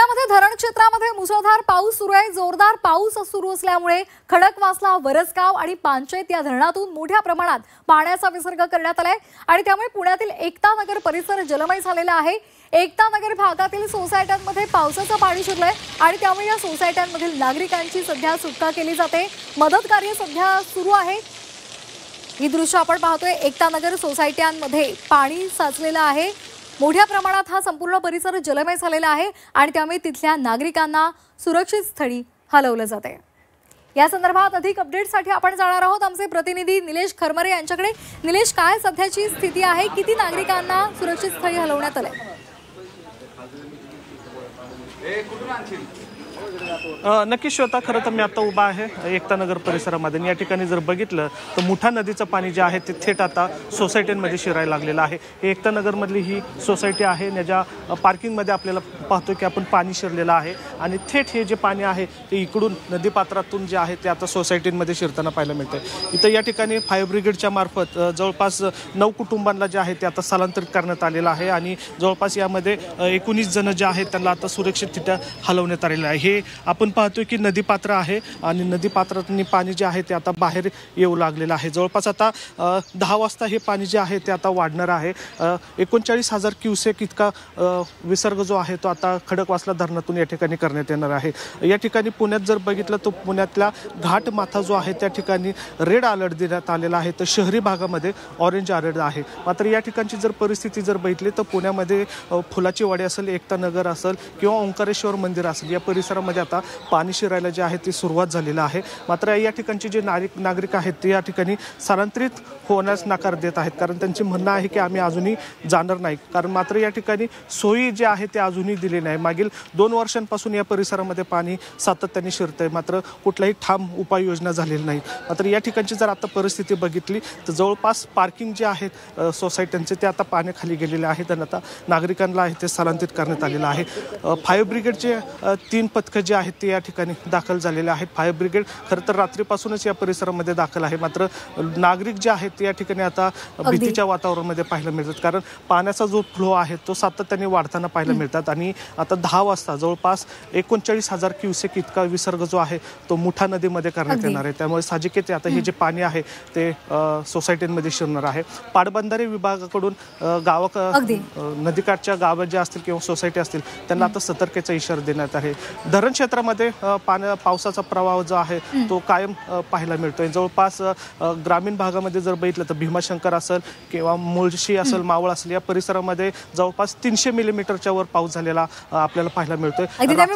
पुण्यामध्ये धरण क्षेत्रामध्ये मुसळधार पाऊस सुरू आहे। जोरदार पाऊस सुरू असल्यामुळे खडकवासला, वरसगाव आणि पानशेत या धरणातून मोठ्या प्रमाणात पाण्याचा विसर्ग करण्यात आलाय आणि त्यामुळे पुण्यातील एकता नगर परिसर जलमय झालेला आहे। एकता नगर भागातील सोसायट्यांमध्ये पावसाचं पाणी शिरलंय आणि त्यामुळे या सोसायट्यांमधील नागरिकांची सध्या सुटका केली जाते। मदत कार्य सध्या सुरू आहे। ही दृश्य आपण पाहतोय। एकता नगर सोसायट्यांमध्ये पाणी साचलेलं आहे। मोठ्या प्रमाणात हा संपूर्ण परिसर जलमय झालेला आहे आणि त्यामुळे तिथल्या नागरिकांना सुरक्षित स्थळी हलवलं जाते। या संदर्भात अधिक अपडेटसाठी आपण जाणार आहोत आमचे प्रतिनिधी निलेश खरमरे यांच्याकडे। निलेश, काय सध्याची स्थिती आहे? किती नागरिकांना सुरक्षित स्थळी हलवण्यात आलंय? नक्की श्वेता, खरं तर मी आता उभा आहे एकता नगर परिसरामध्ये। या ठिकाणी जर बघितलं तर मुठा नदीचं पाणी जे आहे ते थेट आता सोसायटीमध्ये शिरायला लागलेलं आहे। हे एकता नगरमधली ही सोसायटी आहे, ज्या पार्किंगमध्ये आपल्याला पाहतो की आपण पाणी शिरलेलं आहे आणि थेट हे जे पाणी आहे ते इकडून नदीपात्रातून जे आहे ते आता सोसायटीमध्ये शिरताना पाहायला मिळते। इथं या ठिकाणी फायर ब्रिगेडच्या मार्फत जवळपास 9 कुटुंबांना जे आहे ते आता स्थलांतरित करण्यात आलेलं आहे आणि जवळपास यामध्ये 19 जण जे आहेत त्यांना आता सुरक्षित तिथं हलवण्यात आलेलं आहे। हे आपण पाहतोय की नदीपात्र आहे आणि नदीपात्रातून पाणी जे आहे ते आता बाहेर येऊ लागलेलं आहे। जवळपास आता 10 वाजता हे पाणी जे आहे ते आता वाढणार आहे। 39,000 क्युसेक इतका विसर्ग जो आहे तो आता खडकवासला धरणातून या ठिकाणी करण्यात येणार आहे। या ठिकाणी पुण्यात जर बघितलं तर पुण्यातला घाट माथा जो आहे त्या ठिकाणी रेड अलर्ट देण्यात आलेला आहे, तर शहरी भागामध्ये ऑरेंज अलर्ट आहे। मात्र या ठिकाणची जर परिस्थिती जर बघितली तर पुण्यामध्ये फुलाची वाडी असेल, एकता नगर असेल किंवा ओंकारेश्वर मंदिर असेल, या परिसरामध्ये आता पाणी शिरायला जे आहे ती सुरुवात झालेली आहे। मात्र या ठिकाणचे जे नागरिक आहेत ते या ठिकाणी स्थलांतरित होण्यास नकार देत आहेत, कारण त्यांची म्हणणं आहे की आम्ही अजूनही जाणार नाही, कारण मात्र या ठिकाणी सोयी जे आहे ते अजूनही दिली नाही। मागील 2 वर्षांपासून या परिसरामध्ये पाणी सातत्याने शिरतंय, मात्र कुठलाही ठाम उपाययोजना झालेली नाही। मात्र या ठिकाणची जर आता परिस्थिती बघितली तर जवळपास पार्किंग जे आहेत सोसायट्यांचे ते आता पाण्याखाली गेलेले आहेत आणि आता नागरिकांना आहे ते स्थलांतरित करण्यात आलेलं आहे। फायर ब्रिगेडचे 3 पथकं जे आहेत ते या ठिकाणी दाखल झालेले आहेत। फायर ब्रिगेड खरं तर रात्रीपासूनच या परिसरामध्ये दाखल आहे, मात्र नागरिक जे आहेत ते या ठिकाणी आता भीतीच्या वातावरणामध्ये पाहायला मिळतात, कारण पाण्याचा जो फ्लो आहे तो सातत्याने वाढताना पाहायला मिळतात आणि आता 10 वाजता जवळपास 39,000 क्युसेक इतका विसर्ग जो आहे तो मुठा नदीमध्ये करण्यात येणार आहे। त्यामुळे साहजिकच आता हे जे पाणी आहे ते सोसायटीमध्ये शिरणार आहे। पाटबंधारे विभागाकडून नदीकाठच्या गावात जे असतील किंवा सोसायटी असतील त्यांना आता सतर्कतेचा इशारा देण्यात आहे। धरण क्षेत्रामध्ये पावसाचा प्रवाह जो आहे तो कायम पाहायला मिळतोय। जवळपास ग्रामीण भागामध्ये जर बघितलं तर भीमाशंकर असेल किंवा मुळशी असेल, मावळ असेल, या परिसरामध्ये जवळपास 300 मिलीमीटरच्या वर पाऊस झालेला आपल्याला पाहायला मिळतोय।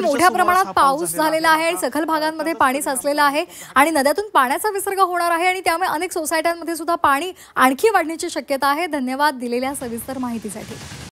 मोठ्या प्रमाणात पाऊस झालेला आहे आणि सखल भागांमध्ये पाणी साचलेलं आहे आणि नद्यातून पाण्याचा विसर्ग होणार आहे आणि त्यामुळे अनेक सोसायट्यांमध्ये सुद्धा पाणी आणखी वाढण्याची शक्यता आहे। धन्यवाद दिलेल्या सविस्तर माहितीसाठी।